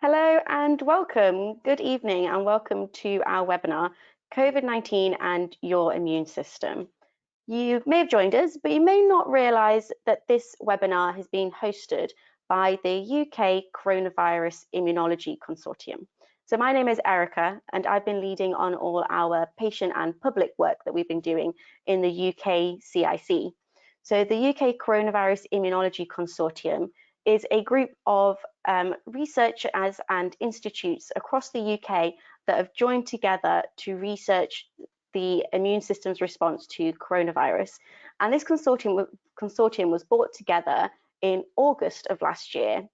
Hello and welcome. Good evening and welcome to our webinar, COVID-19 and your immune system. You may have joined us, but you may not realise that this webinar has been hosted by the UK Coronavirus Immunology Consortium. So my name is Erica and I've been leading on all our patient and public work that we've been doing in the UK-CIC. So the UK Coronavirus Immunology Consortium is a group of researchers and institutes across the UK that have joined together to research the immune system's response to coronavirus. And this consortium was brought together in August of last year,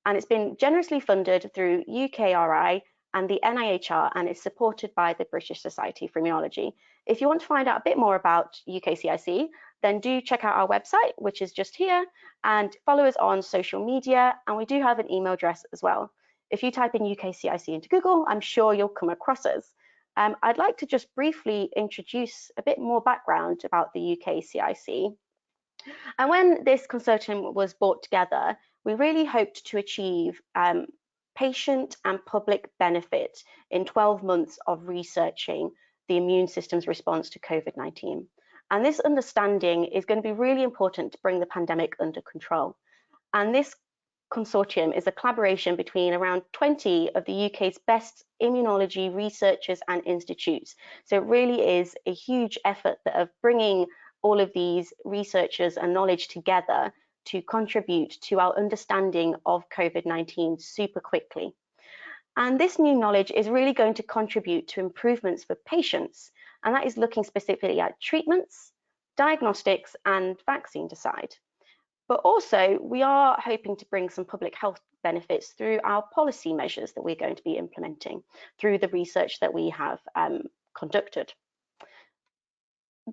and it's been generously funded through UKRI and the NIHR, and it's supported by the British Society for Immunology. If you want to find out a bit more about UKCIC, then do check out our website, which is just here, and follow us on social media, and we do have an email address as well. If you type in UKCIC into Google, I'm sure you'll come across us. I'd like to just briefly introduce a bit more background about the UKCIC. And when this consortium was brought together, we really hoped to achieve patient and public benefit in 12 months of researching the immune system's response to COVID-19. And this understanding is going to be really important to bring the pandemic under control. And this consortium is a collaboration between around 20 of the UK's best immunology researchers and institutes. So it really is a huge effort of bringing all of these researchers and knowledge together to contribute to our understanding of COVID-19 super quickly. And this new knowledge is really going to contribute to improvements for patients, and that is looking specifically at treatments, diagnostics, and vaccine design. But also, we are hoping to bring some public health benefits through our policy measures that we're going to be implementing through the research that we have conducted.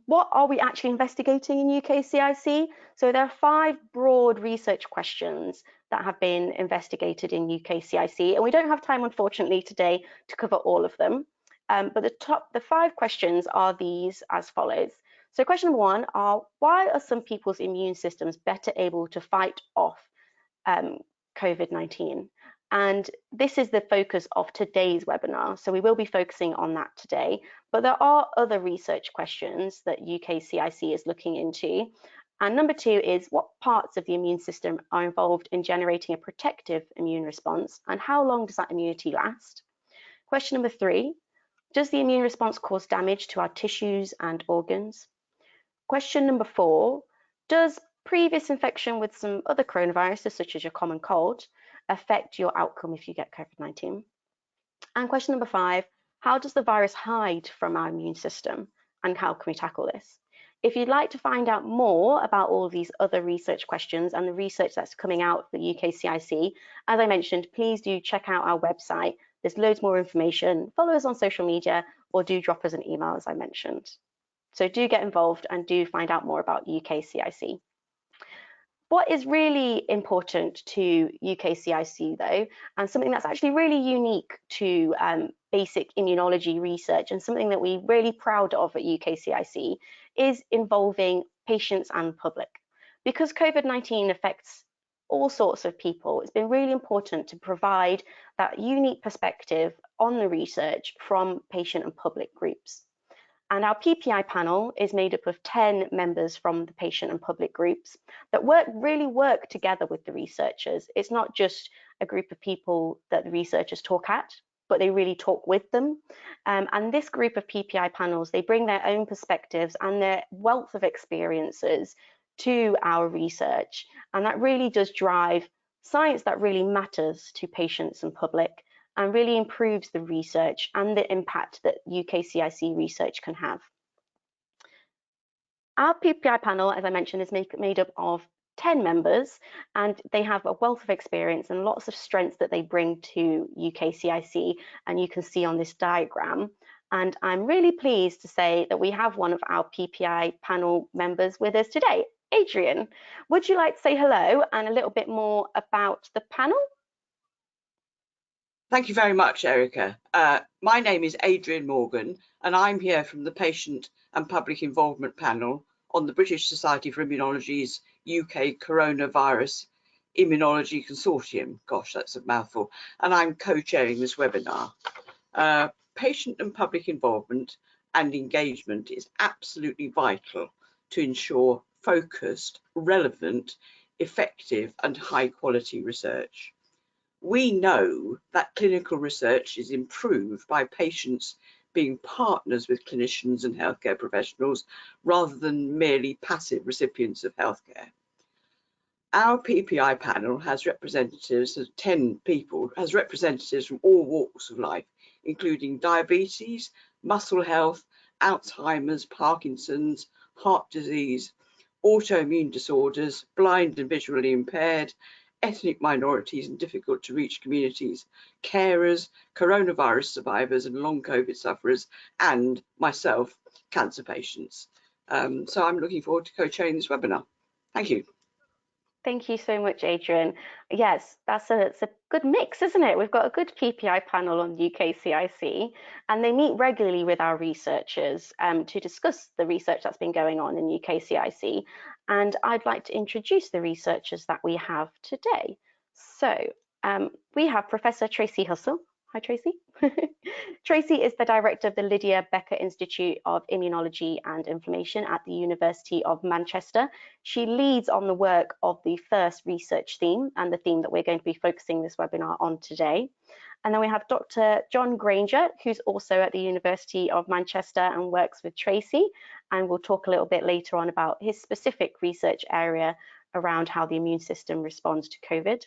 What are we actually investigating in UKCIC? So there are 5 broad research questions that have been investigated in UKCIC, and we don't have time, unfortunately, today to cover all of them. But the 5 questions are these as follows. So question number 1 are, why are some people's immune systems better able to fight off COVID-19? And this is the focus of today's webinar. So we will be focusing on that today, but there are other research questions that UKCIC is looking into. And number 2 is, what parts of the immune system are involved in generating a protective immune response, and how long does that immunity last? Question number 3, does the immune response cause damage to our tissues and organs? Question number 4, does previous infection with some other coronaviruses, such as your common cold, affect your outcome if you get COVID-19? And question number 5, how does the virus hide from our immune system, and how can we tackle this? If you'd like to find out more about all of these other research questions and the research that's coming out for UKCIC, as I mentioned, please do check out our website. There's loads more information. Follow us on social media or do drop us an email, as I mentioned. So do get involved and do find out more about UKCIC. What is really important to UKCIC though, and something that's actually really unique to basic immunology research and something that we're really proud of at UKCIC, is involving patients and public. Because COVID-19 affects all sorts of people, it's been really important to provide that unique perspective on the research from patient and public groups. And our PPI panel is made up of 10 members from the patient and public groups that really work together with the researchers. It's not just a group of people that the researchers talk at, but they really talk with them. And this group of PPI panels, they bring their own perspectives and their wealth of experiences to our research. And that really does drive science that really matters to patients and public, and really improves the research and the impact that UKCIC research can have. Our PPI panel, as I mentioned, is made up of 10 members, and they have a wealth of experience and lots of strengths that they bring to UKCIC, and you can see on this diagram. And I'm really pleased to say that we have one of our PPI panel members with us today. Adrian, would you like to say hello and a little bit more about the panel? Thank you very much, Erica. My name is Adrian Morgan, and I'm here from the Patient and Public Involvement Panel on the British Society for Immunology's UK Coronavirus Immunology Consortium. Gosh, that's a mouthful. And I'm co-chairing this webinar. Patient and public involvement and engagement is absolutely vital to ensure focused, relevant, effective and high quality research. We know that clinical research is improved by patients being partners with clinicians and healthcare professionals rather than merely passive recipients of healthcare. Our PPI panel has representatives of 10 people, has representatives from all walks of life, including diabetes, muscle health, Alzheimer's, Parkinson's, heart disease, autoimmune disorders, blind and visually impaired, ethnic minorities and difficult to reach communities, carers, coronavirus survivors and long COVID sufferers, and myself, cancer patients. So I'm looking forward to co-chairing this webinar. Thank you. Thank you so much, Adrian. Yes, it's a good mix, isn't it? We've got a good PPI panel on UK-CIC, and they meet regularly with our researchers to discuss the research that's been going on in UK-CIC. And I'd like to introduce the researchers that we have today. So we have Professor Tracy Hussle. Hi, Tracy. Tracy is the director of the Lydia Becker Institute of Immunology and Inflammation at the University of Manchester. She leads on the work of the first research theme and the theme that we're going to be focusing this webinar on today. And then we have Dr. John Granger, who's also at the University of Manchester and works with Tracy. And we'll talk a little bit later on about his specific research area around how the immune system responds to COVID.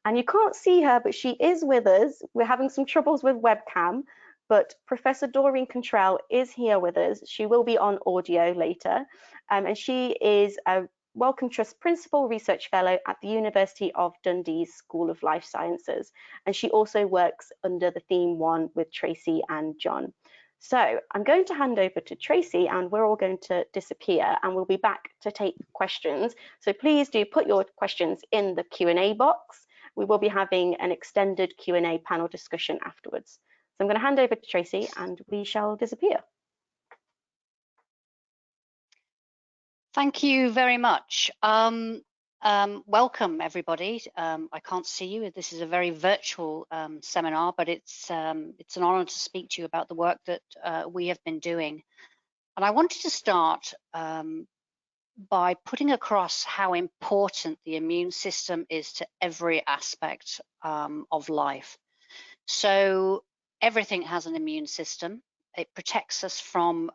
And you can't see her, but she is with us. We're having some troubles with webcam, but Professor Doreen Cantrell is here with us. She will be on audio later. And she is a Wellcome Trust Principal Research Fellow at the University of Dundee's School of Life Sciences. And she also works under the theme 1 with Tracy and John. So I'm going to hand over to Tracy and we're all going to disappear and we'll be back to take questions. So please do put your questions in the Q&A box. We will be having an extended Q&A panel discussion afterwards. So I'm going to hand over to Tracy and we shall disappear. Thank you very much. Welcome everybody. I can't see you. This is a very virtual seminar, but it's an honor to speak to you about the work that we have been doing. And I wanted to start by putting across how important the immune system is to every aspect of life. So everything has an immune system. It protects us from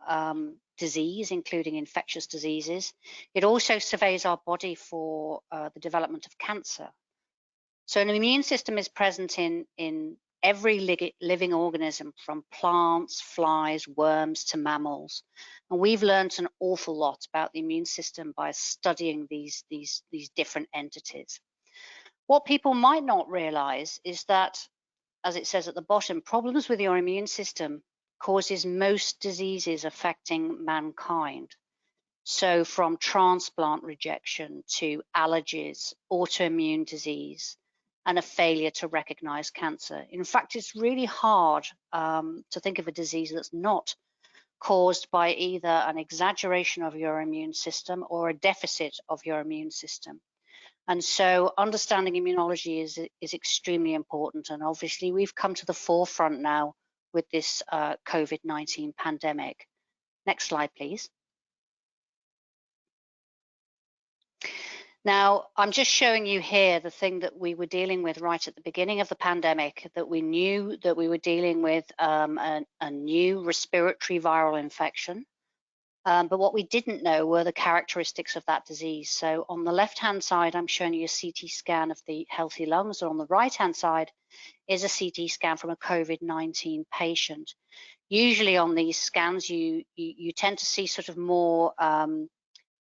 disease, including infectious diseases. It also surveys our body for the development of cancer. So an immune system is present in every living organism, from plants, flies, worms to mammals. And we've learned an awful lot about the immune system by studying these different entities. What people might not realize is that, as it says at the bottom, problems with your immune system causes most diseases affecting mankind. So from transplant rejection to allergies, autoimmune disease, and a failure to recognize cancer. In fact, it's really hard to think of a disease that's not caused by either an exaggeration of your immune system or a deficit of your immune system. And so understanding immunology is extremely important. And obviously we've come to the forefront now with this COVID-19 pandemic. Next slide, please. Now, I'm just showing you here the thing that we were dealing with right at the beginning of the pandemic, that we knew that we were dealing with a new respiratory viral infection. But what we didn't know were the characteristics of that disease. So on the left-hand side, I'm showing you a CT scan of the healthy lungs, and on the right-hand side is a CT scan from a COVID-19 patient. Usually on these scans, you tend to see sort of more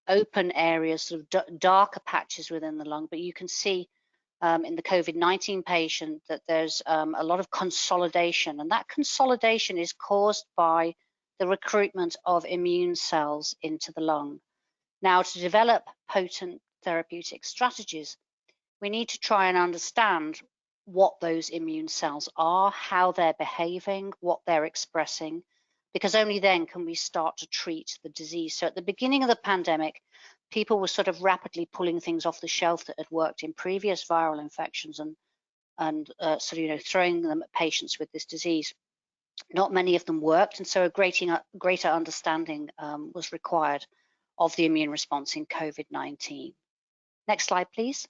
open areas, sort of darker patches within the lung, but you can see in the COVID-19 patient that there's a lot of consolidation, and that consolidation is caused by the recruitment of immune cells into the lung. Now, to develop potent therapeutic strategies, we need to try and understand what those immune cells are, how they're behaving, what they're expressing, because only then can we start to treat the disease. So at the beginning of the pandemic, people were sort of rapidly pulling things off the shelf that had worked in previous viral infections and sort of, throwing them at patients with this disease. Not many of them worked, and so a greater understanding was required of the immune response in COVID-19. Next slide, please.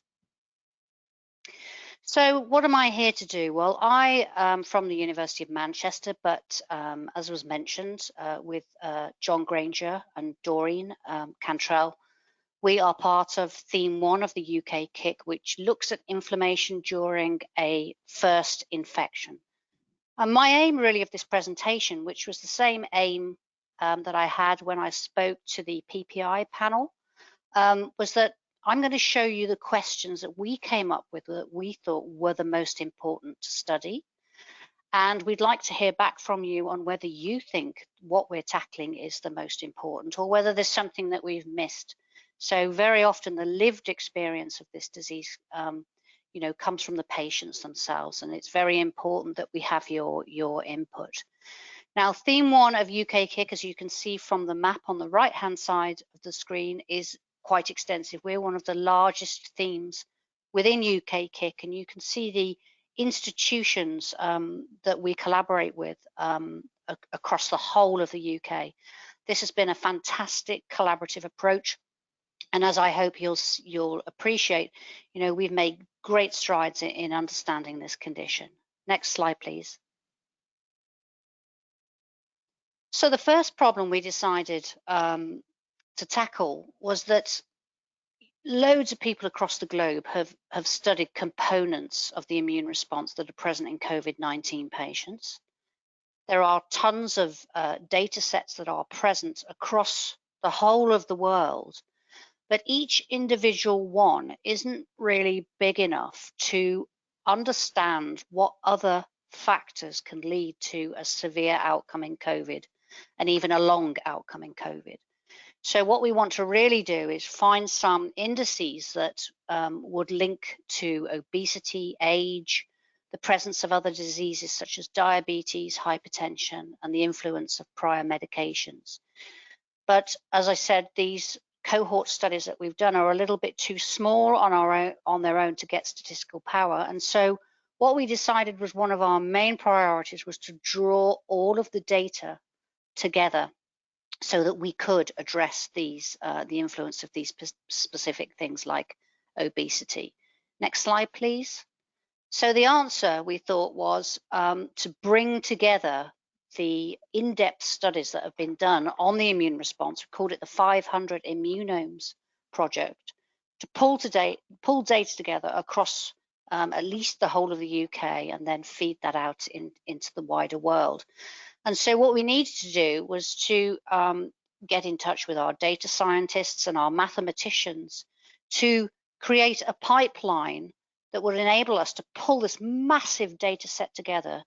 So what am I here to do? Well, I am from the University of Manchester, but as was mentioned, with John Granger and Doreen Cantrell, we are part of theme 1 of the UK-CIC, which looks at inflammation during a first infection. And my aim really of this presentation, which was the same aim that I had when I spoke to the PPI panel, was that I'm going to show you the questions that we came up with that we thought were the most important to study. And we'd like to hear back from you on whether you think what we're tackling is the most important or whether there's something that we've missed. So very often the lived experience of this disease comes from the patients themselves, and it's very important that we have your input. Now, theme 1 of UK-CIC, as you can see from the map on the right-hand side of the screen, is quite extensive. We're one of the largest themes within UK-CIC, and you can see the institutions that we collaborate with across the whole of the UK. This has been a fantastic collaborative approach, and as I hope you'll appreciate, we've made great strides in understanding this condition. Next slide, please. So the first problem we decided to tackle was that loads of people across the globe have studied components of the immune response that are present in COVID-19 patients. There are tons of data sets that are present across the whole of the world, but each individual one isn't really big enough to understand what other factors can lead to a severe outcome in COVID and even a long outcome in COVID. So what we want to really do is find some indices that would link to obesity, age, the presence of other diseases such as diabetes, hypertension, and the influence of prior medications. But as I said, these cohort studies that we've done are a little bit too small on their own to get statistical power. And so what we decided was one of our main priorities was to draw all of the data together so that we could address these, the influence of these specific things like obesity. Next slide, please. So the answer, we thought, was to bring together the in-depth studies that have been done on the immune response. We called it the 500 Immunomes Project, to pull data together across at least the whole of the UK and then feed that out into the wider world. And so what we needed to do was to get in touch with our data scientists and our mathematicians to create a pipeline that would enable us to pull this massive data set together.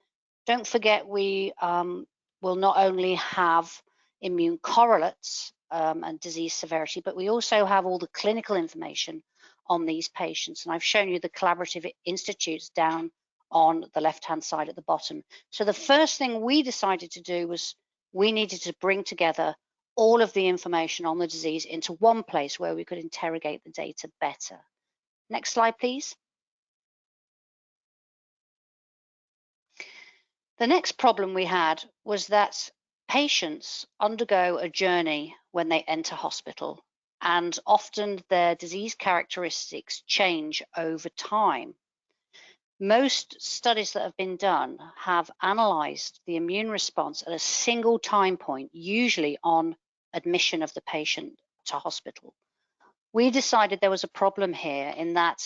Don't forget, we will not only have immune correlates and disease severity, but we also have all the clinical information on these patients. And I've shown you the collaborative institutes down on the left-hand side at the bottom. So the first thing we decided to do was we needed to bring together all of the information on the disease into one place where we could interrogate the data better. Next slide, please. The next problem we had was that patients undergo a journey when they enter hospital, and often their disease characteristics change over time. Most studies that have been done have analysed the immune response at a single time point, usually on admission of the patient to hospital. We decided there was a problem here in that,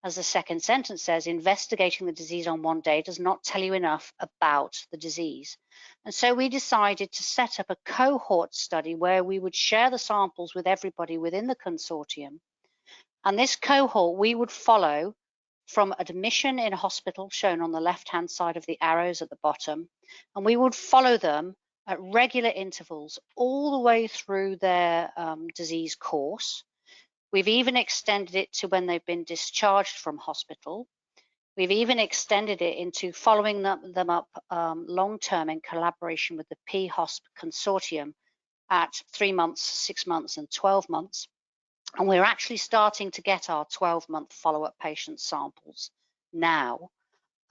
as the second sentence says, investigating the disease on one day does not tell you enough about the disease. And so we decided to set up a cohort study where we would share the samples with everybody within the consortium. And this cohort we would follow from admission in a hospital, shown on the left-hand side of the arrows at the bottom, and we would follow them at regular intervals all the way through their disease course. We've even extended it to when they've been discharged from hospital. We've even extended it into following them up long-term in collaboration with the PHOSP consortium at 3 months, 6 months, and 12 months. And we're actually starting to get our 12-month follow-up patient samples now.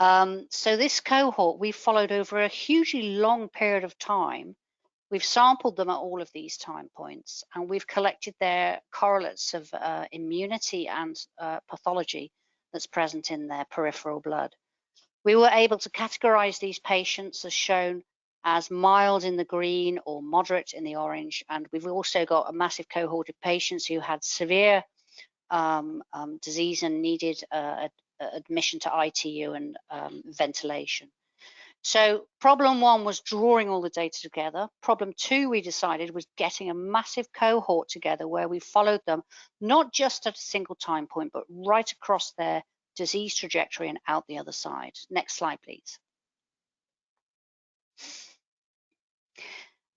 So this cohort, we followed over a hugely long period of time. We've sampled them at all of these time points, and we've collected their correlates of immunity and pathology that's present in their peripheral blood. We were able to categorize these patients as shown as mild in the green or moderate in the orange, and we've also got a massive cohort of patients who had severe disease and needed admission to ITU and ventilation. So problem one was drawing all the data together. Problem two, we decided, was getting a massive cohort together where we followed them not just at a single time point, but right across their disease trajectory and out the other side. Next slide, please.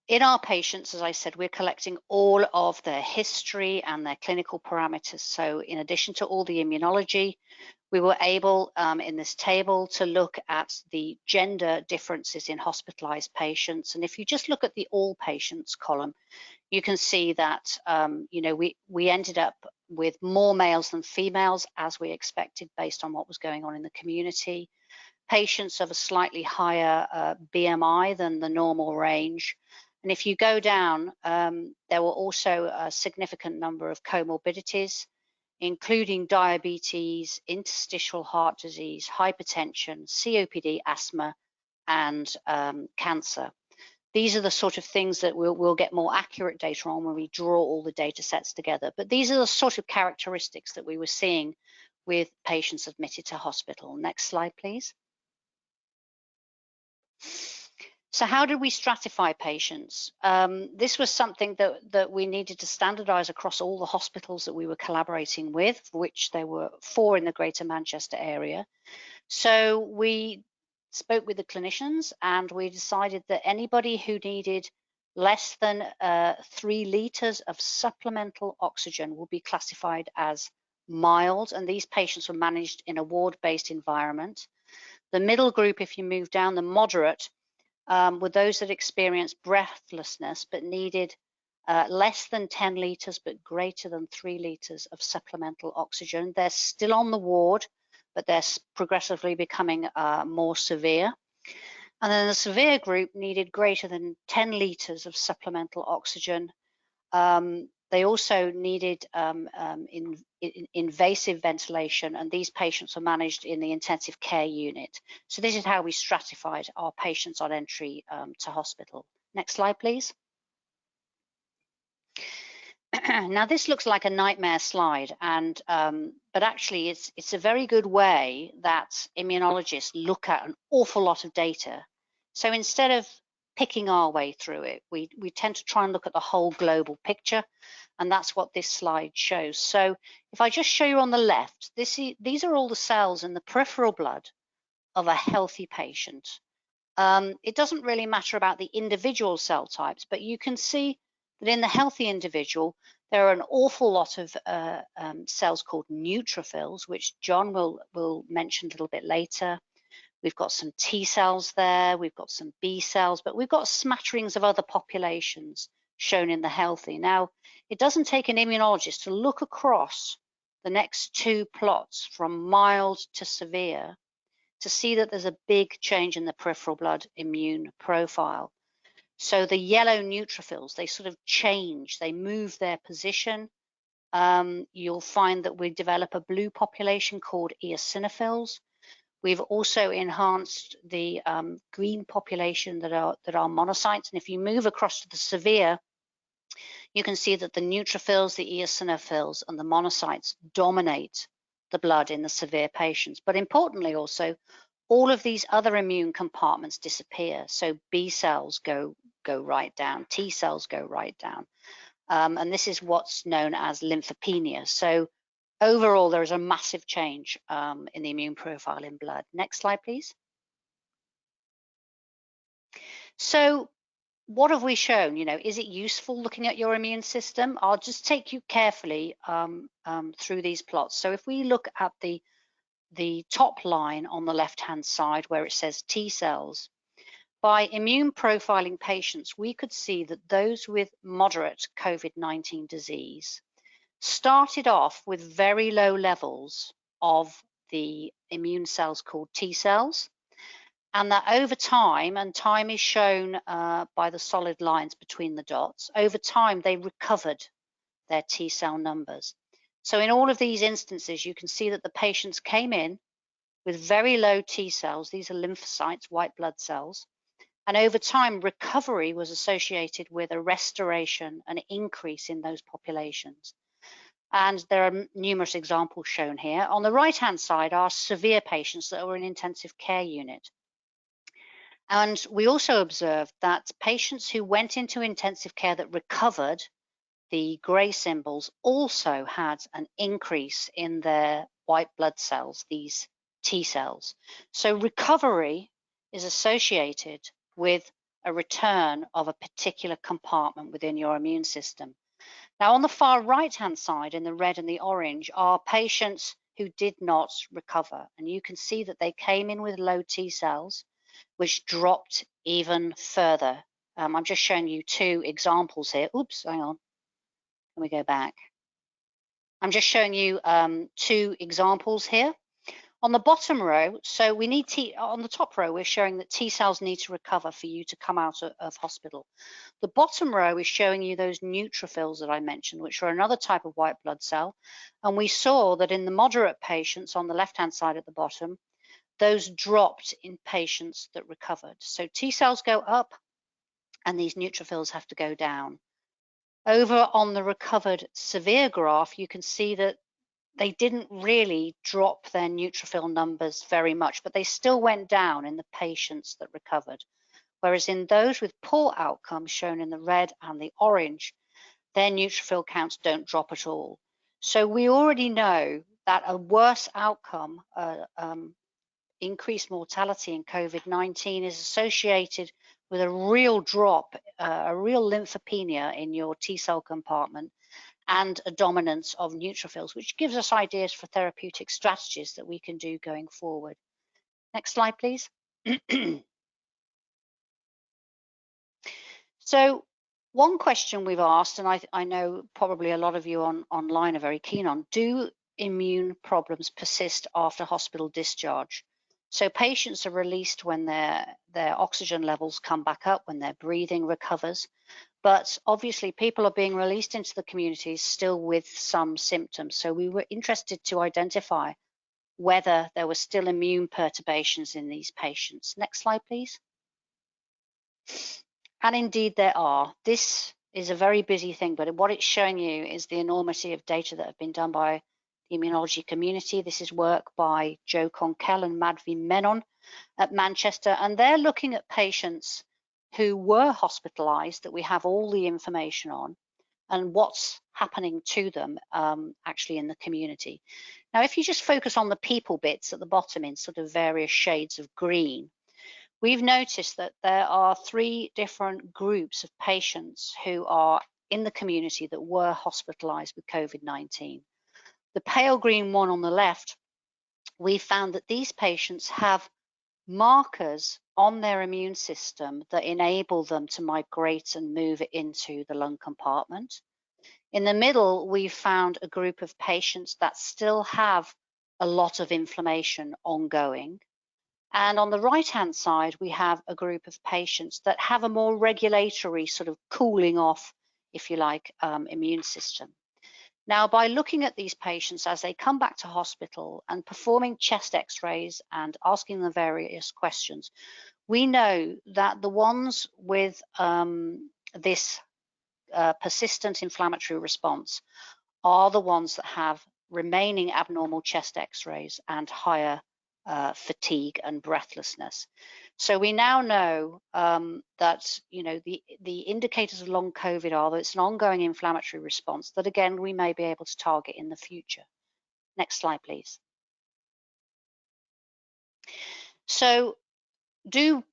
In our patients, as I said, we're collecting all of their history and their clinical parameters. So in addition to all the immunology, we were able in this table to look at the gender differences in hospitalized patients. And if you just look at the all patients column, you can see that you know, we ended up with more males than females, as we expected based on what was going on in the community. Patients of a slightly higher BMI than the normal range. And if you go down, there were also a significant number of comorbidities, including diabetes, interstitial heart disease, hypertension, COPD, asthma, and cancer. These are the sort of things that we'll get more accurate data on when we draw all the data sets together. But these are the sort of characteristics that we were seeing with patients admitted to hospital. Next slide, please. So how did we stratify patients? This was something that we needed to standardize across all the hospitals that we were collaborating with, for which there were 4 in the Greater Manchester area. So we spoke with the clinicians and we decided that anybody who needed less than 3 litres of supplemental oxygen will be classified as mild, and these patients were managed in a ward-based environment. The middle group, if you move down, the moderate, were those that experienced breathlessness but needed less than 10 litres but greater than 3 litres of supplemental oxygen. They're still on the ward, but they're progressively becoming more severe. And then the severe group needed greater than 10 litres of supplemental oxygen. They also needed invasive ventilation, and these patients were managed in the intensive care unit. So this is how we stratified our patients on entry to hospital. Next slide, please. Now this looks like a nightmare slide, and but actually it's a very good way that immunologists look at an awful lot of data. So instead of picking our way through it, we tend to try and look at the whole global picture, and that's what this slide shows. So if I just show you on the left, these are all the cells in the peripheral blood of a healthy patient. It doesn't really matter about the individual cell types, but you can see that in the healthy individual, there are an awful lot of cells called neutrophils, which John will mention a little bit later. We've got some T cells there, we've got some B cells, but we've got smatterings of other populations shown in the healthy. Now, it doesn't take an immunologist to look across the next 2 plots from mild to severe to see that there's a big change in the peripheral blood immune profile. So the yellow neutrophils, they sort of change, they move their position. You'll find that we develop a blue population called eosinophils. We've also enhanced the green population that are monocytes. And if you move across to the severe, you can see that the neutrophils, the eosinophils, and the monocytes dominate the blood in the severe patients. But importantly also, all of these other immune compartments disappear. So B cells go right down, T cells go right down. And this is what's known as lymphopenia. So overall, there is a massive change in the immune profile in blood. Next slide, please. So what have we shown? You know, is it useful looking at your immune system? I'll just take you carefully through these plots. So if we look at the top line on the left-hand side where it says T cells, by immune profiling patients, we could see that those with moderate COVID-19 disease, started off with very low levels of the immune cells called T cells, and that over time, and time is shown by the solid lines between the dots, over time they recovered their T cell numbers. So in all of these instances, you can see that the patients came in with very low T cells. These are lymphocytes, white blood cells. And over time, recovery was associated with a restoration, an increase in those populations. And there are numerous examples shown here. On the right-hand side are severe patients that were in intensive care unit. And we also observed that patients who went into intensive care that recovered, the grey symbols, also had an increase in their white blood cells, these T cells. So recovery is associated with a return of a particular compartment within your immune system. Now, on the far right-hand side in the red and the orange are patients who did not recover. And you can see that they came in with low T cells, which dropped even further. I'm just showing you two examples here. Oops, hang on. Can we go back? I'm just showing you two examples here. On the bottom row, so we need on the top row, we're showing that T cells need to recover for you to come out of hospital. The bottom row is showing you those neutrophils that I mentioned, which are another type of white blood cell. And we saw that in the moderate patients on the left-hand side at the bottom, those dropped in patients that recovered. So T cells go up and these neutrophils have to go down. Over on the recovered severe graph, you can see that they didn't really drop their neutrophil numbers very much, but they still went down in the patients that recovered. Whereas in those with poor outcomes, shown in the red and the orange, their neutrophil counts don't drop at all. So we already know that a worse outcome, increased mortality in COVID-19 is associated with a real drop, a real lymphopenia in your T cell compartment and a dominance of neutrophils, which gives us ideas for therapeutic strategies that we can do going forward. Next slide, please. So one question we've asked, and I know probably a lot of you online are very keen on, do immune problems persist after hospital discharge? So patients are released when their oxygen levels come back up, when their breathing recovers. But obviously people are being released into the communities still with some symptoms. So we were interested to identify whether there were still immune perturbations in these patients. Next slide, please. And indeed there are. This is a very busy thing, but what it's showing you is the enormity of data that have been done by the immunology community. This is work by Joe Conkell and Madhvi Menon at Manchester, and they're looking at patients who were hospitalized that we have all the information on and what's happening to them actually in the community. Now, if you just focus on the people bits at the bottom in sort of various shades of green, we've noticed that there are 3 different groups of patients who are in the community that were hospitalized with COVID-19. The pale green one on the left, we found that these patients have markers on their immune system that enable them to migrate and move into the lung compartment. In the middle, we found a group of patients that still have a lot of inflammation ongoing. And on the right-hand side, we have a group of patients that have a more regulatory sort of cooling off, if you like, immune system. Now, by looking at these patients as they come back to hospital and performing chest x-rays and asking them various questions, we know that the ones with this persistent inflammatory response are the ones that have remaining abnormal chest x-rays and higher fatigue and breathlessness. So we now know that the indicators of long COVID are that it's an ongoing inflammatory response that, again, we may be able to target in the future. Next slide, please. So do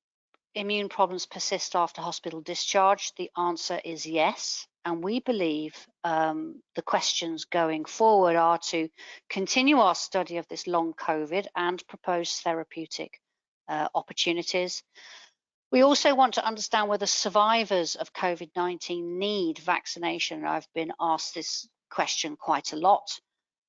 immune problems persist after hospital discharge? The answer is yes. And we believe the questions going forward are to continue our study of this long COVID and propose therapeutic opportunities. We also want to understand whether survivors of COVID-19 need vaccination. I've been asked this question quite a lot.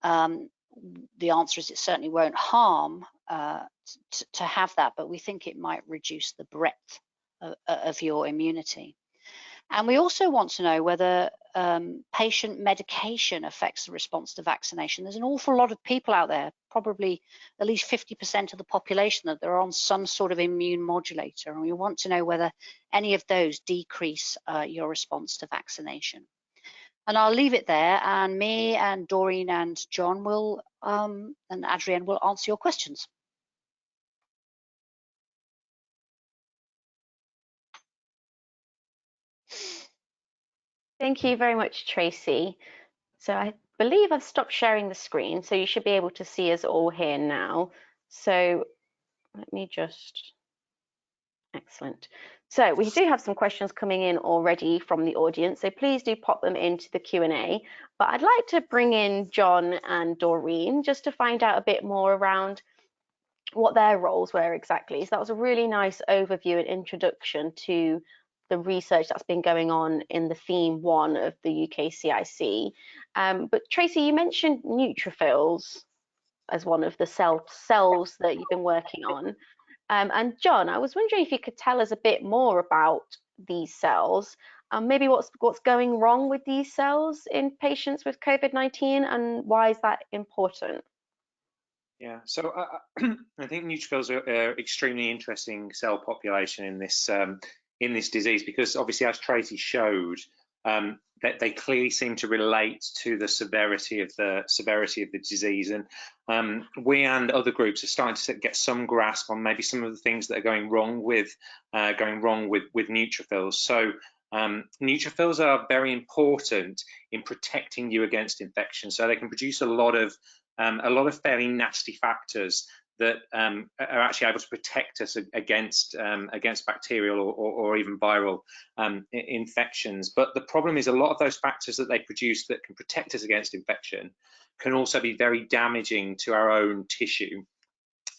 The answer is it certainly won't harm to have that, but we think it might reduce the breadth of your immunity. And we also want to know whether patient medication affects the response to vaccination. There's an awful lot of people out there, probably at least 50% of the population, that they're on some sort of immune modulator, and we want to know whether any of those decrease your response to vaccination. And I'll leave it there, and me and Doreen and John will, and Adrienne will answer your questions. Thank you very much, Tracy. So I believe I've stopped sharing the screen, so you should be able to see us all here now. So let me just, excellent. So we do have some questions coming in already from the audience, so please do pop them into the Q&A. But I'd like to bring in John and Doreen just to find out a bit more around what their roles were exactly. So that was a really nice overview and introduction to the research that's been going on in the theme 1 of the UK-CIC. But Tracy, you mentioned neutrophils as one of the cells that you've been working on. And John, I was wondering if you could tell us a bit more about these cells, maybe what's going wrong with these cells in patients with COVID-19 and why is that important? Yeah, so I think neutrophils are an extremely interesting cell population in this disease, because obviously, as Tracy showed, that they clearly seem to relate to the severity of the disease, and we and other groups are starting to get some grasp on maybe some of the things that are going wrong with neutrophils. So neutrophils are very important in protecting you against infection. So they can produce a lot of fairly nasty factors that are actually able to protect us against bacterial or even viral infections. But the problem is a lot of those factors that they produce that can protect us against infection can also be very damaging to our own tissue.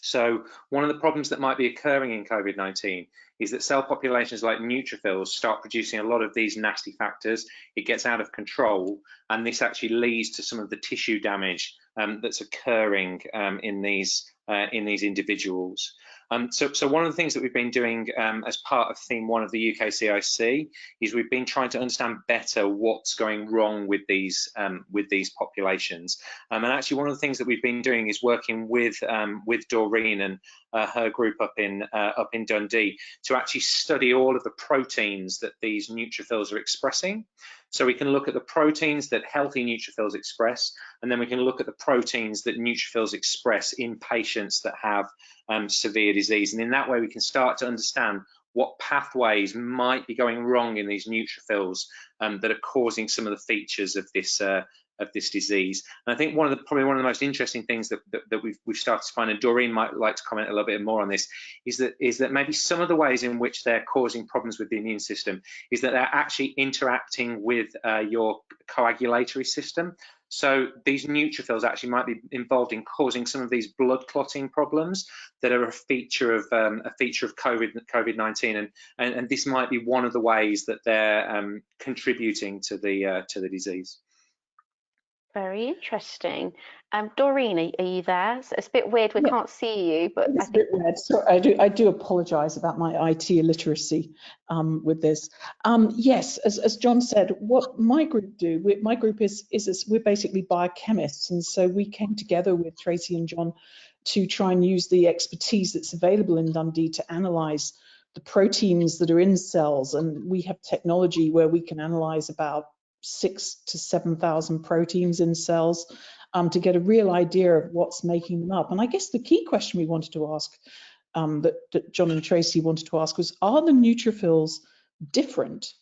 So one of the problems that might be occurring in COVID-19 is that cell populations like neutrophils start producing a lot of these nasty factors. It gets out of control, and this actually leads to some of the tissue damage that's occurring in these individuals. So one of the things that we've been doing as part of theme 1 of the UK-CIC is we've been trying to understand better what's going wrong with these populations. And actually, one of the things that we've been doing is working with Doreen and her group up in Dundee to actually study all of the proteins that these neutrophils are expressing. So we can look at the proteins that healthy neutrophils express, and then we can look at the proteins that neutrophils express in patients that have severe disease. And in that way, we can start to understand what pathways might be going wrong in these neutrophils that are causing some of the features of this disease. And I think probably one of the most interesting things that we've started to find, and Doreen might like to comment a little bit more on this, is that maybe some of the ways in which they're causing problems with the immune system is that they're actually interacting with your coagulatory system. So these neutrophils actually might be involved in causing some of these blood clotting problems that are a feature of COVID-19, and this might be one of the ways that they're contributing to the disease. Very interesting. Doreen, are you there? So it's a bit weird, we can't see you, but it's a bit weird. So I do apologise about my IT illiteracy with this. Yes, as John said, what my group do, my group is we're basically biochemists, and so we came together with Tracy and John to try and use the expertise that's available in Dundee to analyse the proteins that are in cells, and we have technology where we can analyse about 6,000 to 7,000 proteins in cells to get a real idea of what's making them up. And I guess the key question we wanted to ask, that John and Tracy wanted to ask, was, are the neutrophils different?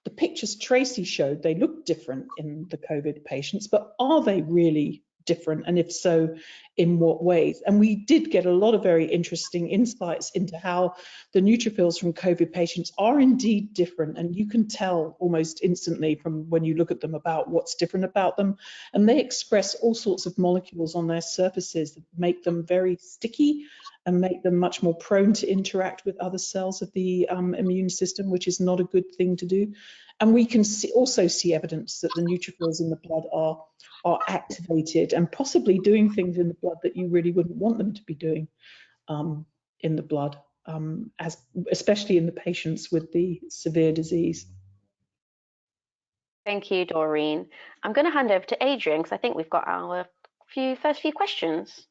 The pictures Tracy showed, they look different in the COVID patients, but are they really different? And if so, in what ways? And we did get a lot of very interesting insights into how the neutrophils from COVID patients are indeed different. And you can tell almost instantly from when you look at them about what's different about them. And they express all sorts of molecules on their surfaces that make them very sticky and make them much more prone to interact with other cells of the immune system, which is not a good thing to do. And we can also see evidence that the neutrophils in the blood are activated and possibly doing things in the blood that you really wouldn't want them to be doing in the blood, especially in the patients with the severe disease. Thank you, Doreen. I'm going to hand over to Adrian because I think we've got our first few questions.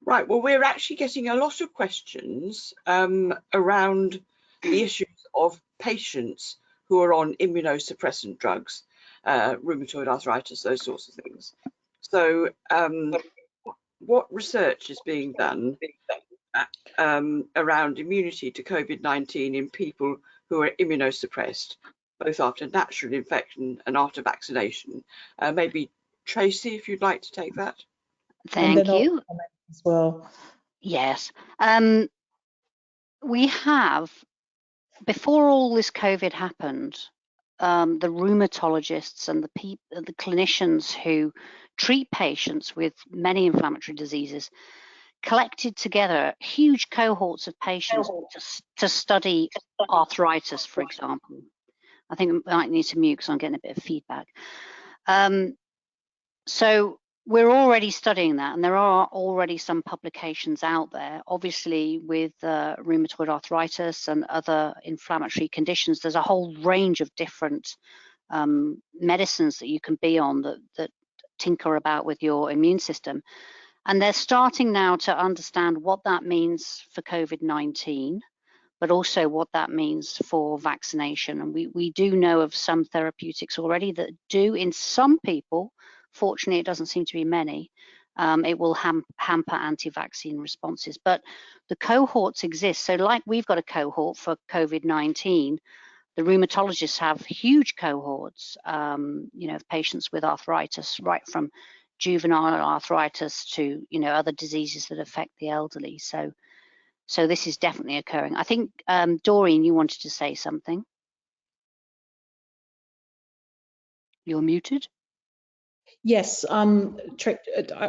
Right, well, we're actually getting a lot of questions around the issues of patients who are on immunosuppressant drugs, rheumatoid arthritis, those sorts of things. So what research is being done around immunity to COVID-19 in people who are immunosuppressed, both after natural infection and after vaccination? Maybe Tracy, if you'd like to take that. Thank you. As well. Yes. We have, before all this COVID happened, the rheumatologists and the clinicians who treat patients with many inflammatory diseases collected together huge cohorts of patients to study arthritis, for example. I think I might need to mute because I'm getting a bit of feedback. So we're already studying that, and there are already some publications out there. Obviously, with rheumatoid arthritis and other inflammatory conditions, there's a whole range of different medicines that you can be on that tinker about with your immune system. And they're starting now to understand what that means for COVID-19, but also what that means for vaccination. And we do know of some therapeutics already that do, in some people, fortunately it doesn't seem to be many, it will hamper anti-vaccine responses. But the cohorts exist. So like we've got a cohort for COVID-19, the rheumatologists have huge cohorts, you know, of patients with arthritis, right from juvenile arthritis to, you know, other diseases that affect the elderly. So this is definitely occurring. I think, Doreen, you wanted to say something. You're muted. Yes, I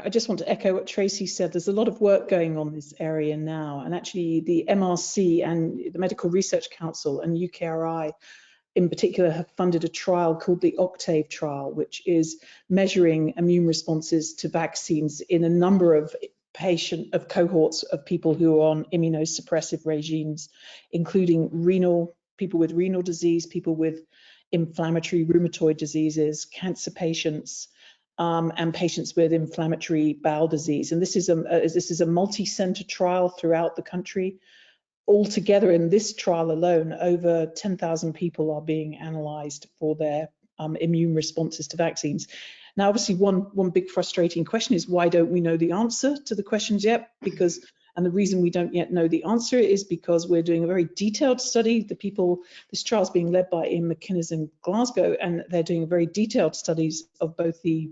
just want to echo what Tracy said. There's a lot of work going on in this area now, and actually the MRC and the Medical Research Council and UKRI in particular have funded a trial called the Octave Trial, which is measuring immune responses to vaccines in a number of cohorts of people who are on immunosuppressive regimes, including people with renal disease, people with inflammatory rheumatoid diseases, cancer patients, and patients with inflammatory bowel disease. And this is a multi-center trial throughout the country. Altogether, in this trial alone, over 10,000 people are being analysed for their immune responses to vaccines. Now, obviously, one big frustrating question is, why don't we know the answer to the questions yet? And the reason we don't yet know the answer is because we're doing a very detailed study. This trial is being led by Ian McInnes in Glasgow, and they're doing very detailed studies of both the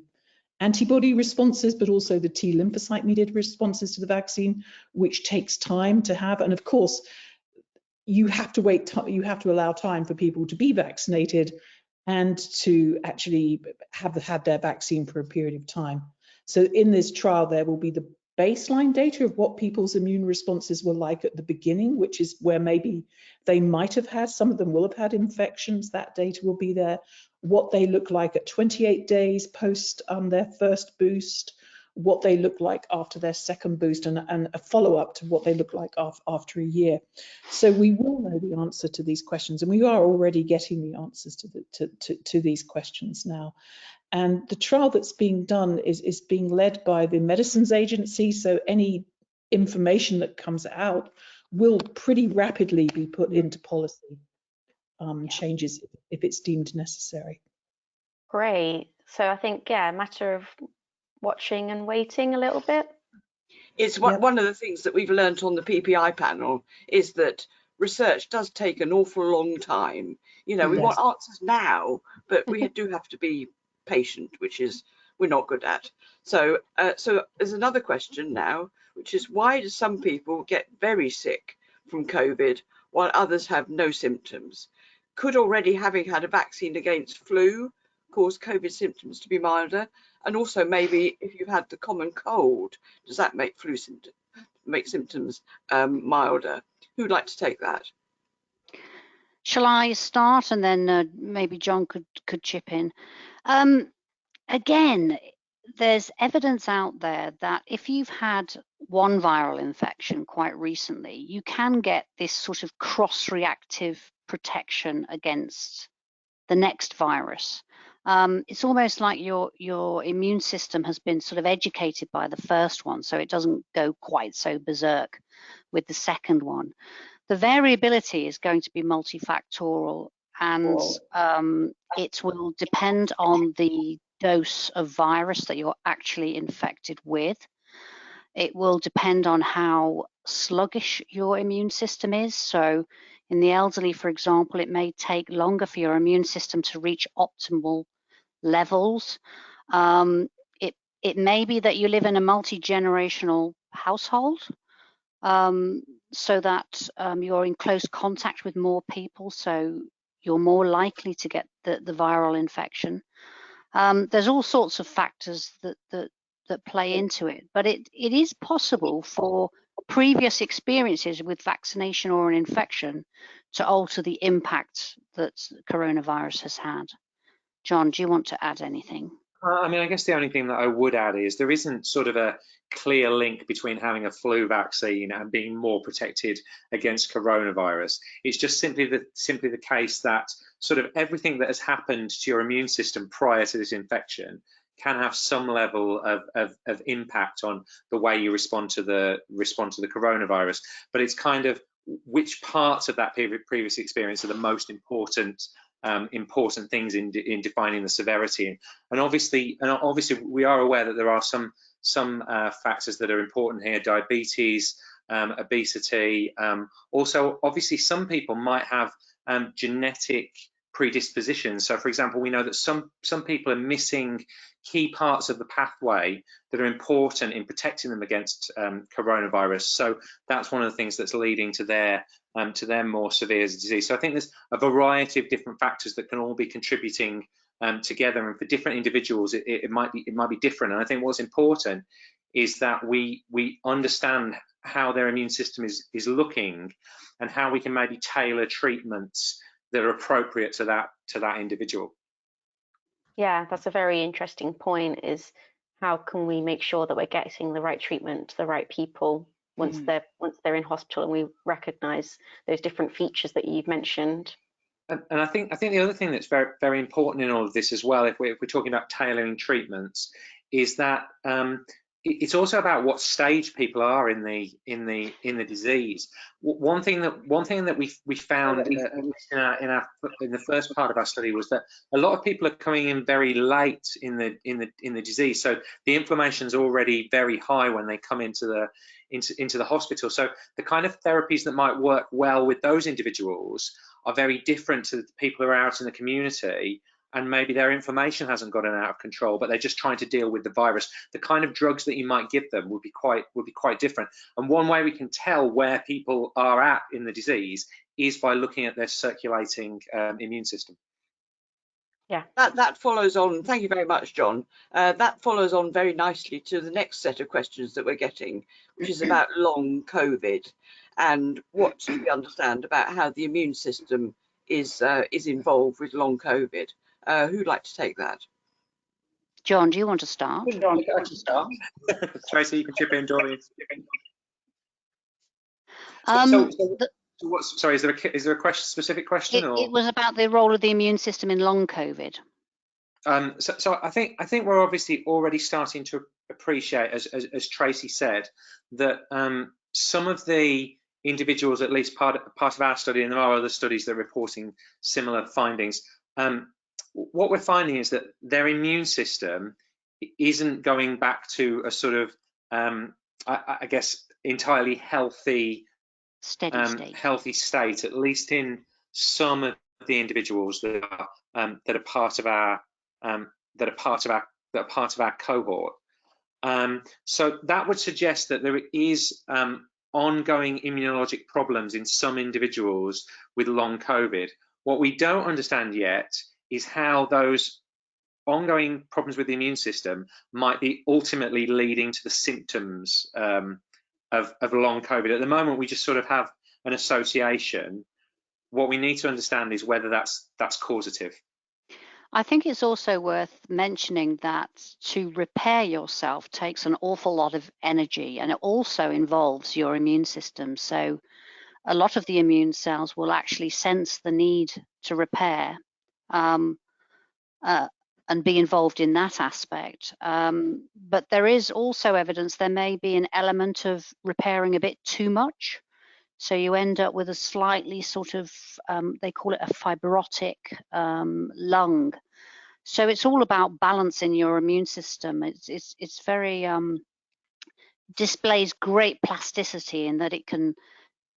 antibody responses, but also the T lymphocyte mediated responses to the vaccine, which takes time to have. And of course, you have to allow time for people to be vaccinated and to actually have had their vaccine for a period of time. So in this trial, there will be the baseline data of what people's immune responses were like at the beginning, which is where maybe they might have had, some of them will have had infections, that data will be there. What they look like at 28 days post their first boost, what they look like after their second boost, and a follow-up to what they look like after a year. So we will know the answer to these questions, and we are already getting the answers to these questions now. And the trial that's being done is being led by the Medicines Agency, so any information that comes out will pretty rapidly be put into policy changes if it's deemed necessary. Great. So I think, yeah, a matter of watching and waiting a little bit. It's one of the things that we've learnt on the PPI panel is that research does take an awful long time. You know, we want answers now, but we do have to be patient, which is we're not good at. So there's another question now, which is, why do some people get very sick from COVID while others have no symptoms? Could already having had a vaccine against flu cause COVID symptoms to be milder? And also, maybe if you've had the common cold, does that make flu symptoms make symptoms milder. Who'd like to take that? Shall I start, and then maybe John could chip in? Again, there's evidence out there that if you've had one viral infection quite recently, you can get this sort of cross-reactive protection against the next virus. It's almost like your immune system has been sort of educated by the first one, so it doesn't go quite so berserk with the second one. The variability is going to be multifactorial, and it will depend on the dose of virus that you're actually infected with. It will depend on how sluggish your immune system is. So in the elderly, for example, it may take longer for your immune system to reach optimal levels. It may be that you live in a multi-generational household, so that you're in close contact with more people, so you're more likely to get the viral infection. There's all sorts of factors that play into it, but it is possible for previous experiences with vaccination or an infection to alter the impact that coronavirus has had. John, do you want to add anything? I mean, I guess the only thing that I would add is there isn't sort of a clear link between having a flu vaccine and being more protected against coronavirus. It's just simply the case that sort of everything that has happened to your immune system prior to this infection can have some level of impact on the way you respond to the coronavirus. But it's kind of which parts of that previous experience are the most important things in defining the severity. And obviously we are aware that there are some factors that are important here: diabetes, obesity. Also, obviously, some people might have genetic predispositions. So, for example, we know that some people are missing key parts of the pathway that are important in protecting them against coronavirus. So that's one of the things that's leading to their more severe disease. So I think there's a variety of different factors that can all be contributing together, and for different individuals it might be different. And I think what's important is that we understand how their immune system is looking, and how we can maybe tailor treatments that are appropriate to that individual. Yeah, that's a very interesting point, is how can we make sure that we're getting the right treatment to the right people once they're in hospital, and we recognise those different features that you've mentioned. And I think the other thing that's very, very important in all of this as well, if we're talking about tailoring treatments, is that it's also about what stage people are in the disease. One thing that we found in the first part of our study was that a lot of people are coming in very late in the disease, so the inflammation's already very high when they come into the hospital. So the kind of therapies that might work well with those individuals are very different to the people who are out in the community, and maybe their inflammation hasn't gotten out of control, but they're just trying to deal with the virus. The kind of drugs that you might give them would be quite different. And one way we can tell where people are at in the disease is by looking at their circulating immune system. Yeah, that follows on. Thank you very much, John. That follows on very nicely to the next set of questions that we're getting, which is about long COVID and what we understand about how the immune system is involved with long COVID. Who'd like to take that? John, do you want to start? John, I can start. Tracy, you can chip in, Doreen. Sorry, is there a specific question? It was about the role of the immune system in long COVID. So I think we're obviously already starting to appreciate, as Tracy said, that some of the individuals, at least part of our study, and there are other studies that are reporting similar findings, what we're finding is that their immune system isn't going back to a sort of, I guess, entirely healthy, steady state, at least in some of the individuals that are part of our cohort. So that would suggest that there is ongoing immunologic problems in some individuals with long COVID. What we don't understand yet is how those ongoing problems with the immune system might be ultimately leading to the symptoms of long COVID. At the moment, we just sort of have an association. What we need to understand is whether that's causative. I think it's also worth mentioning that to repair yourself takes an awful lot of energy, and it also involves your immune system. So a lot of the immune cells will actually sense the need to repair and be involved in that aspect. But there is also evidence there may be an element of repairing a bit too much. So you end up with a slightly sort of, they call it a fibrotic lung. So it's all about balancing your immune system. It's very, displays great plasticity in that it can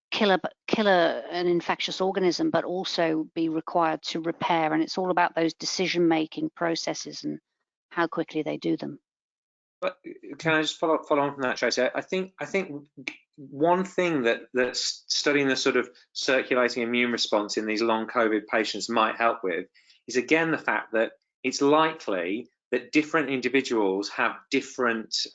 kill an infectious organism, but also be required to repair. And it's all about those decision-making processes and how quickly they do them. But can I just follow on from that, Tracy? I think one thing that studying the sort of circulating immune response in these long COVID patients might help with is, again, the fact that it's likely that different individuals have different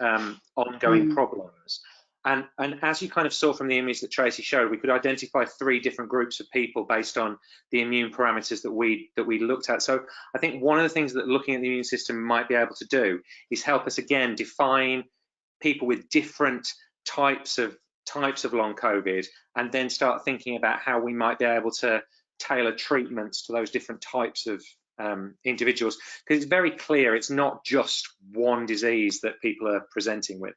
ongoing problems. And as you kind of saw from the image that Tracy showed, we could identify 3 different groups of people based on the immune parameters that we looked at. So I think one of the things that looking at the immune system might be able to do is help us, again, define people with different types of long COVID, and then start thinking about how we might be able to tailor treatments to those different types of individuals, because it's very clear it's not just one disease that people are presenting with.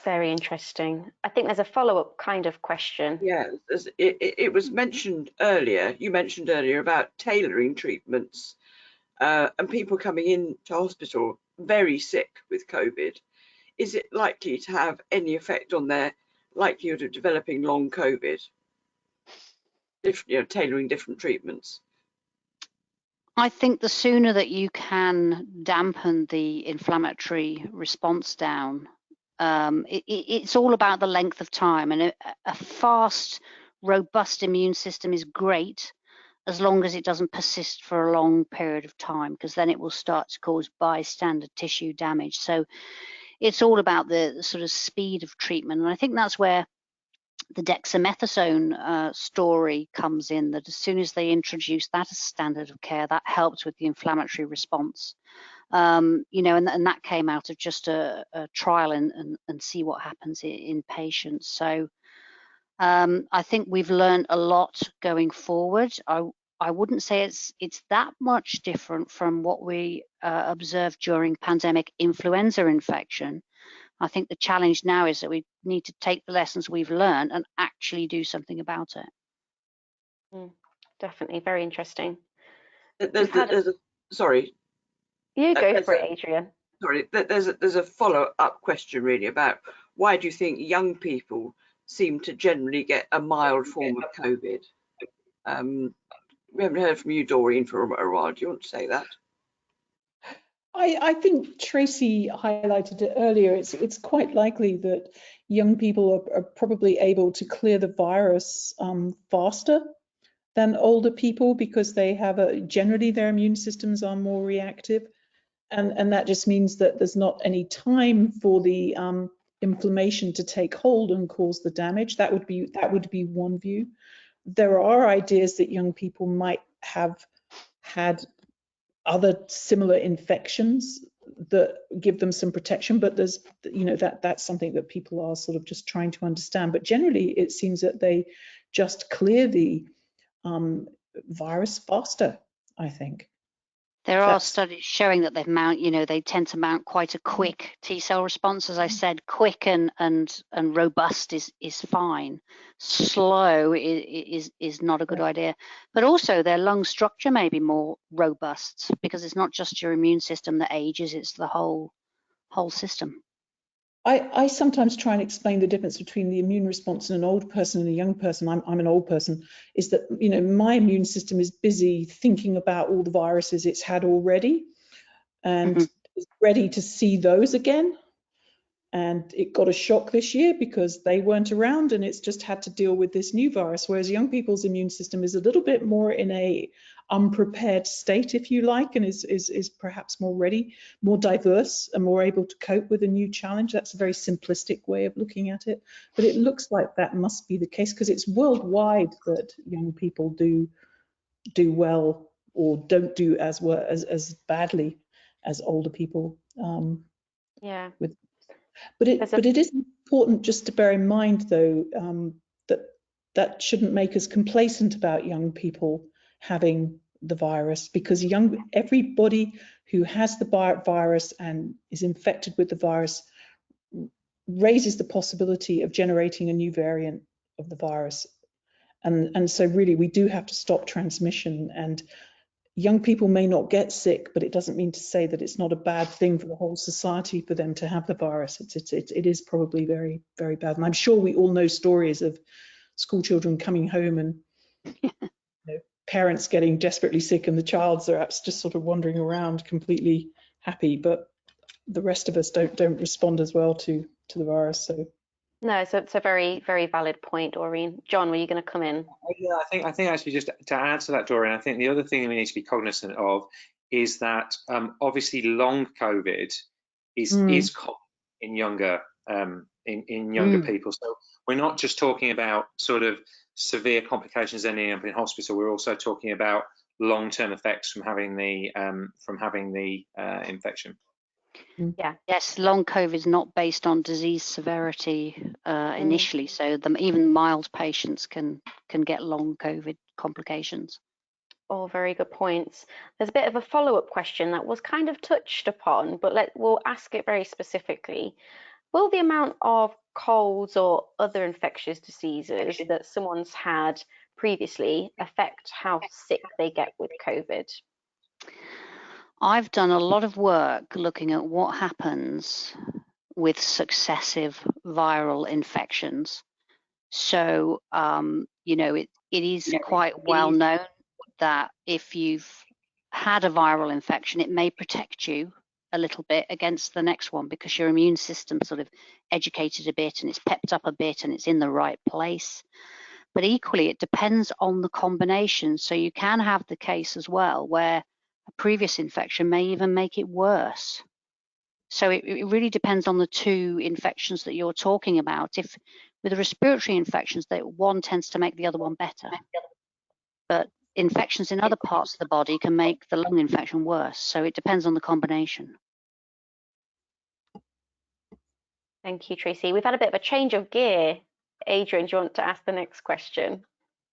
Very interesting. I think there's a follow-up kind of question. Yeah, it was mentioned earlier, you mentioned earlier about tailoring treatments and people coming into hospital very sick with COVID. Is it likely to have any effect on their likelihood of developing long COVID? Tailoring different treatments. I think the sooner that you can dampen the inflammatory response down, it's all about the length of time, and a fast, robust immune system is great as long as it doesn't persist for a long period of time, because then it will start to cause bystander tissue damage. So it's all about the sort of speed of treatment, and I think that's where the dexamethasone story comes in, that as soon as they introduced that as standard of care, that helped with the inflammatory response. And that came out of just a trial and see what happens in patients. So I think we've learned a lot going forward. I wouldn't say it's that much different from what we observed during pandemic influenza infection. I think the challenge now is that we need to take the lessons we've learned and actually do something about it. Definitely, very interesting. Sorry. You go for it, Adrian. Sorry, there's a follow-up question really about why do you think young people seem to generally get a mild form of COVID? We haven't heard from you, Doreen, for a while. Do you want to say that? I think Tracy highlighted it earlier. It's quite likely that young people are probably able to clear the virus faster than older people, because they have generally their immune systems are more reactive, and that just means that there's not any time for the inflammation to take hold and cause the damage. That would be one view. There are ideas that young people might have had other similar infections that give them some protection, but there's, that's something that people are sort of just trying to understand. But generally, it seems that they just clear the virus faster, I think. There are studies showing that they tend to mount quite a quick T-cell response. As I said, quick and robust is fine. Slow is not a good idea. But also their lung structure may be more robust, because it's not just your immune system that ages, it's the whole system. I sometimes try and explain the difference between the immune response in an old person and a young person. I'm an old person, is that, my immune system is busy thinking about all the viruses it's had already and is ready to see those again. and it got a shock this year because they weren't around and it's just had to deal with this new virus, whereas young people's immune system is a little bit more in a unprepared state, if you like, and is perhaps more ready, more diverse, and more able to cope with a new challenge. That's a very simplistic way of looking at it, but it looks like that must be the case because it's worldwide that young people do well or don't do as well as badly as older people. Yeah. But it is important just to bear in mind, though, that shouldn't make us complacent about young people having the virus, because everybody who has the virus and is infected with the virus raises the possibility of generating a new variant of the virus. And so really we do have to stop transmission, and young people may not get sick, but it doesn't mean to say that it's not a bad thing for the whole society for them to have the virus. It is probably very, very bad. And I'm sure we all know stories of school children coming home and parents getting desperately sick and the child's perhaps just sort of wandering around completely happy, but the rest of us don't respond as well to the virus. So no, so it's a very, very valid point, Doreen. John, were you going to come in? Yeah, I think actually just to add to that, Doreen, I think the other thing we need to be cognizant of is that obviously long COVID is common in younger people. So we're not just talking about sort of severe complications ending up in hospital. We're also talking about long-term effects from having the infection. Yeah. Yes, long COVID is not based on disease severity initially, so even mild patients can get long COVID complications. All very good points. There's a bit of a follow-up question that was kind of touched upon, but we'll ask it very specifically. Will the amount of colds or other infectious diseases that someone's had previously affect how sick they get with COVID? I've done a lot of work looking at what happens with successive viral infections. So, it is quite well known that if you've had a viral infection, it may protect you a little bit against the next one because your immune system sort of educated a bit and it's pepped up a bit and it's in the right place. But equally, it depends on the combination. So you can have the case as well where a previous infection may even make it worse. So it really depends on the two infections that you're talking about. If with the respiratory infections, that one tends to make the other one better. But infections in other parts of the body can make the lung infection worse. So it depends on the combination. Thank you, Tracy. We've had a bit of a change of gear. Adrian, do you want to ask the next question?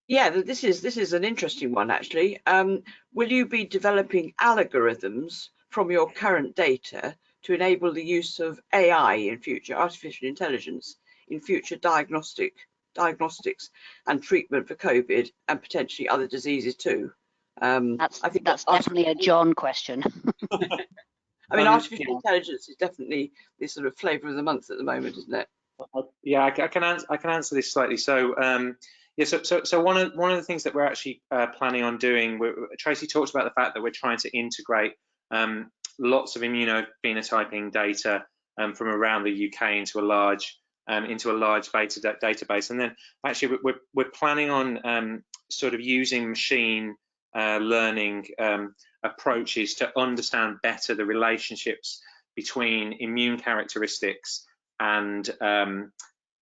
Yeah, this is an interesting one, actually. Will you be developing algorithms from your current data to enable the use of AI in future, artificial intelligence, in future diagnostics and treatment for COVID and potentially other diseases too? That's definitely a John question. I mean, artificial intelligence is definitely the sort of flavour of the month at the moment, isn't it? Yeah, I can answer this slightly. So yeah, so one of the things that we're actually planning on doing, Tracy talked about the fact that we're trying to integrate lots of immunophenotyping data from around the UK into a large database, and then actually we're planning on sort of using machine learning approaches to understand better the relationships between immune characteristics and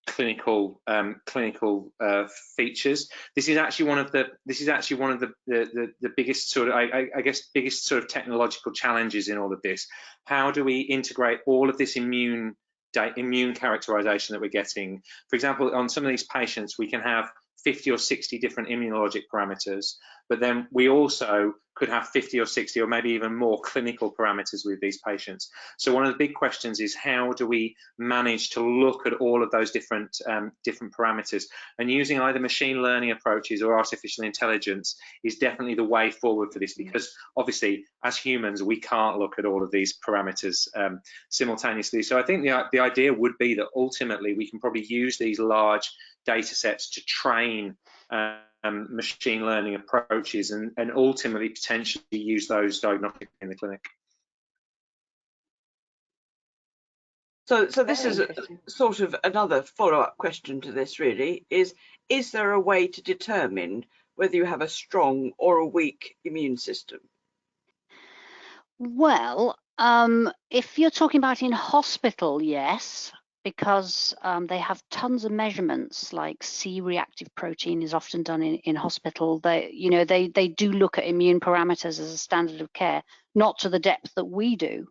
clinical features. This is actually one of the biggest sort of biggest sort of technological challenges in all of this. How do we integrate all of this immune characterization that we're getting? For example, on some of these patients, we can have 50 or 60 different immunologic parameters, but then we also could have 50 or 60 or maybe even more clinical parameters with these patients. So one of the big questions is, how do we manage to look at all of those different parameters? And using either machine learning approaches or artificial intelligence is definitely the way forward for this, because obviously as humans we can't look at all of these parameters simultaneously. So I think the idea would be that ultimately we can probably use these large data sets to train machine learning approaches and ultimately potentially use those diagnostically in the clinic. So this Very is sort of another follow-up question to this, really, is there a way to determine whether you have a strong or a weak immune system? Well, if you're talking about in hospital, yes, because they have tons of measurements, like C-reactive protein is often done in hospital. They do look at immune parameters as a standard of care, not to the depth that we do.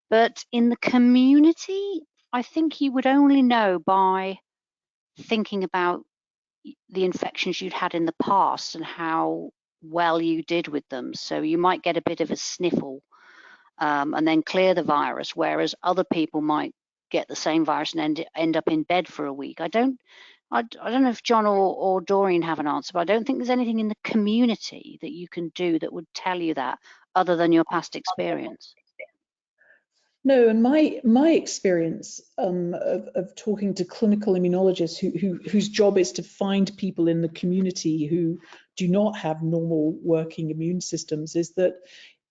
But in the community, I think you would only know by thinking about the infections you'd had in the past and how well you did with them. So you might get a bit of a sniffle and then clear the virus, whereas other people might get the same virus and end up in bed for a week. I don't know if John or Doreen have an answer, but I don't think there's anything in the community that you can do that would tell you that other than your past experience. No, and my experience of talking to clinical immunologists whose job is to find people in the community who do not have normal working immune systems is that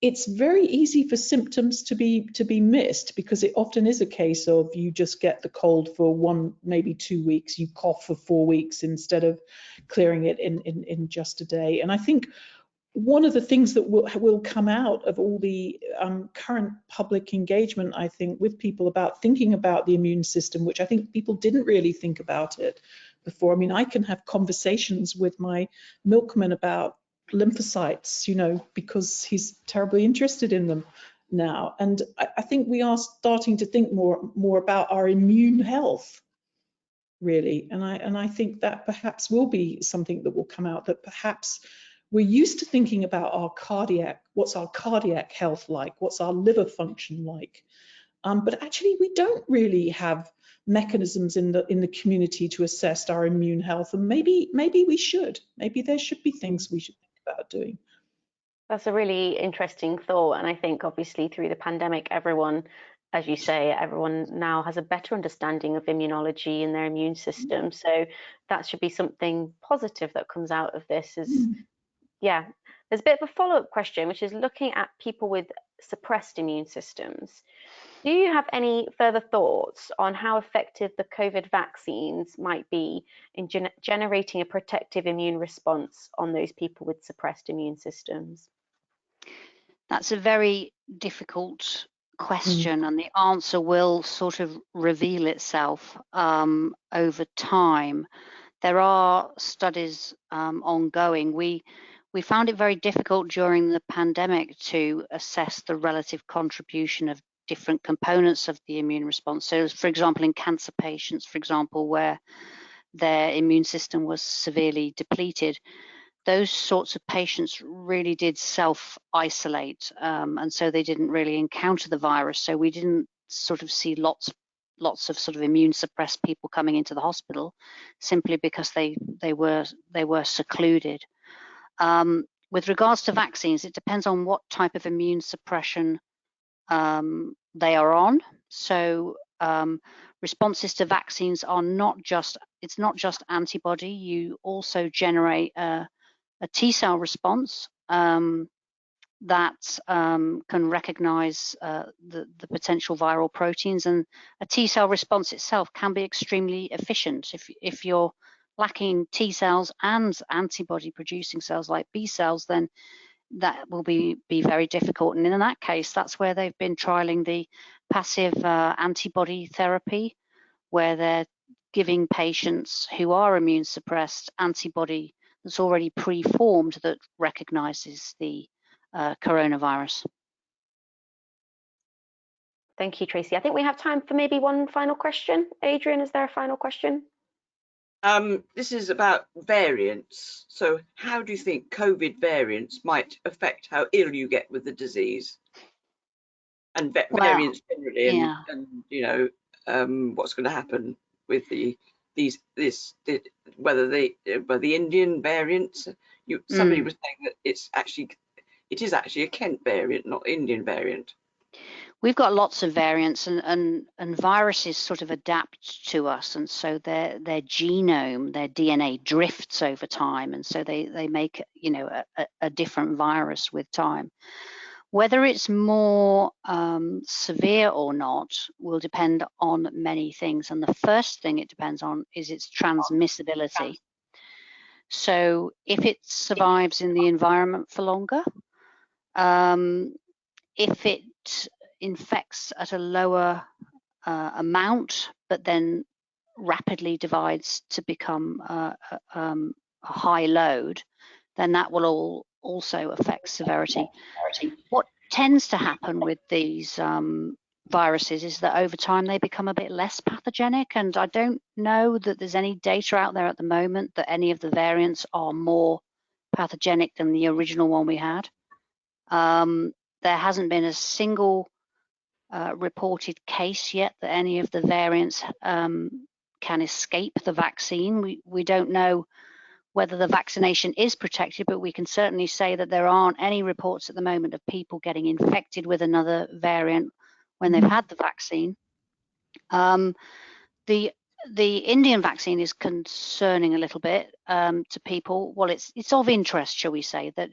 it's very easy for symptoms to be missed, because it often is a case of you just get the cold for 1, maybe 2 weeks, you cough for 4 weeks instead of clearing it in just a day. And I think one of the things that will come out of all the current public engagement, I think, with people about thinking about the immune system, which I think people didn't really think about it before. I mean, I can have conversations with my milkman about lymphocytes, you know, because he's terribly interested in them now. And I think we are starting to think more about our immune health, really. And I think that perhaps will be something that will come out, that perhaps we're used to thinking about what's our cardiac health like, what's our liver function like, but actually we don't really have mechanisms in the community to assess our immune health, and maybe we should. Maybe there should be things we should think about doing. That's a really interesting thought, and I think obviously through the pandemic, everyone, as you say, everyone now has a better understanding of immunology and their immune system. So that should be something positive that comes out of this. Yeah, there's a bit of a follow-up question, which is looking at people with suppressed immune systems. Do you have any further thoughts on how effective the COVID vaccines might be in generating a protective immune response on those people with suppressed immune systems? That's a very difficult question, and the answer will sort of reveal itself over time. There are studies ongoing. We found it very difficult during the pandemic to assess the relative contribution of different components of the immune response. So, for example, in cancer patients, for example, where their immune system was severely depleted, those sorts of patients really did self-isolate, and so they didn't really encounter the virus. So we didn't sort of see lots of sort of immune suppressed people coming into the hospital, simply because they were secluded. With regards to vaccines, it depends on what type of immune suppression they are on. So responses to vaccines are it's not just antibody. You also generate a T-cell response that can recognize the potential viral proteins, and a T-cell response itself can be extremely efficient. If you're lacking T cells and antibody producing cells like B cells, then that will be very difficult. And in that case, that's where they've been trialing the passive antibody therapy, where they're giving patients who are immune suppressed antibody that's already pre-formed that recognizes the coronavirus. Thank you, Tracy. I think we have time for maybe one final question. Adrian, is there a final question? This is about variants. So how do you think COVID variants might affect how ill you get with the disease? And variants generally, and you know, what's going to happen with whether the Indian variants. Somebody was saying that it is actually a Kent variant, not Indian variant. We've got lots of variants, and viruses sort of adapt to us, and so their genome, their DNA drifts over time, and so they make, you know, a different virus with time. Whether it's more severe or not will depend on many things. And the first thing it depends on is its transmissibility. So if it survives in the environment for longer, if it infects at a lower amount, but then rapidly divides to become a high load, then that will also affect severity. What tends to happen with these viruses is that over time they become a bit less pathogenic, and I don't know that there's any data out there at the moment that any of the variants are more pathogenic than the original one we had. There hasn't been a single reported case yet that any of the variants can escape the vaccine. We don't know whether the vaccination is protected, but we can certainly say that there aren't any reports at the moment of people getting infected with another variant when they've had the vaccine. The Indian vaccine is concerning a little bit to people. Well, it's of interest, shall we say, that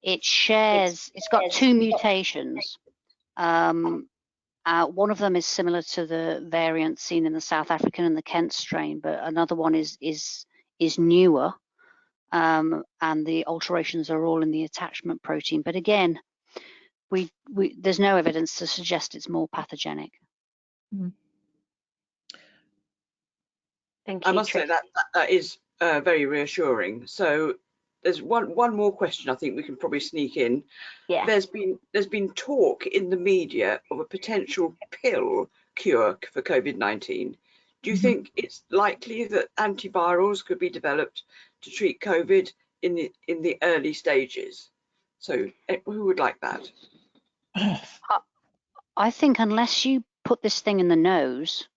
it's got two mutations. One of them is similar to the variant seen in the South African and the Kent strain, but another one is newer. And the alterations are all in the attachment protein. But again, there's no evidence to suggest it's more pathogenic. Thank you. I must say that is very reassuring. So there's one more question I think we can probably sneak in. Yeah. There's been talk in the media of a potential pill cure for COVID-19. Do you think it's likely that antivirals could be developed to treat COVID in the early stages? So who would like that? I think unless you put this thing in the nose,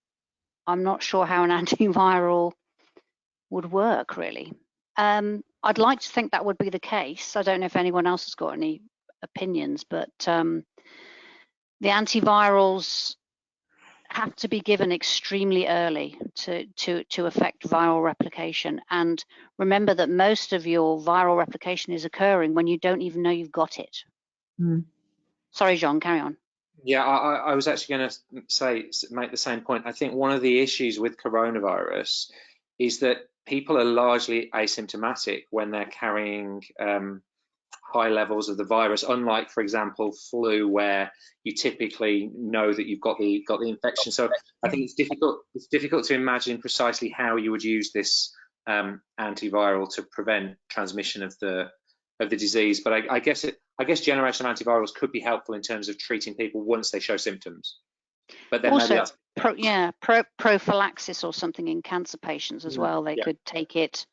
I'm not sure how an antiviral would work, really. I'd like to think that would be the case. I don't know if anyone else has got any opinions, but the antivirals have to be given extremely early to affect viral replication. And remember that most of your viral replication is occurring when you don't even know you've got it. Sorry, John, carry on. Yeah, I was actually going to make the same point. I think one of the issues with coronavirus is that people are largely asymptomatic when they're carrying high levels of the virus, unlike, for example, flu, where you typically know that you've got the infection. So I think it's difficult to imagine precisely how you would use this antiviral to prevent transmission of the disease. But I guess generation of antivirals could be helpful in terms of treating people once they show symptoms. But then also, maybe that's prophylaxis or something in cancer patients as well. They could take it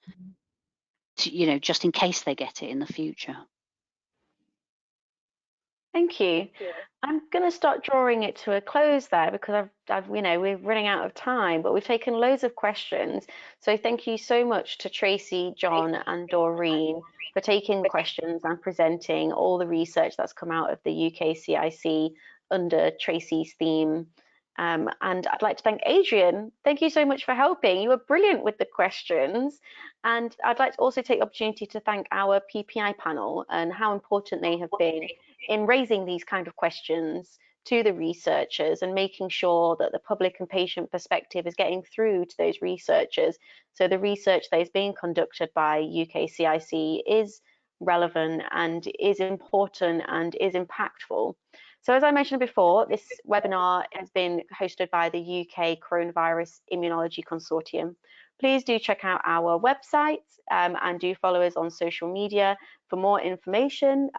to, just in case they get it in the future. Thank you. I'm going to start drawing it to a close there because we're running out of time, but we've taken loads of questions. So thank you so much to Tracy, John, and Doreen for taking the questions and presenting all the research that's come out of the UK-CIC under Tracy's theme. And I'd like to thank Adrian. Thank you so much for helping. You were brilliant with the questions. And I'd like to also take the opportunity to thank our PPI panel and how important they have been in raising these kind of questions to the researchers and making sure that the public and patient perspective is getting through to those researchers. So the research that is being conducted by UK-CIC is relevant and is important and is impactful. So as I mentioned before, this webinar has been hosted by the UK Coronavirus Immunology Consortium. Please do check out our website and do follow us on social media for more information.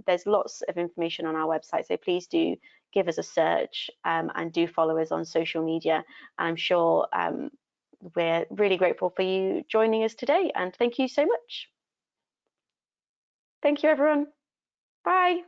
There's lots of information on our website, so please do give us a search and do follow us on social media. I'm sure we're really grateful for you joining us today, and thank you so much. Thank you, everyone. Bye.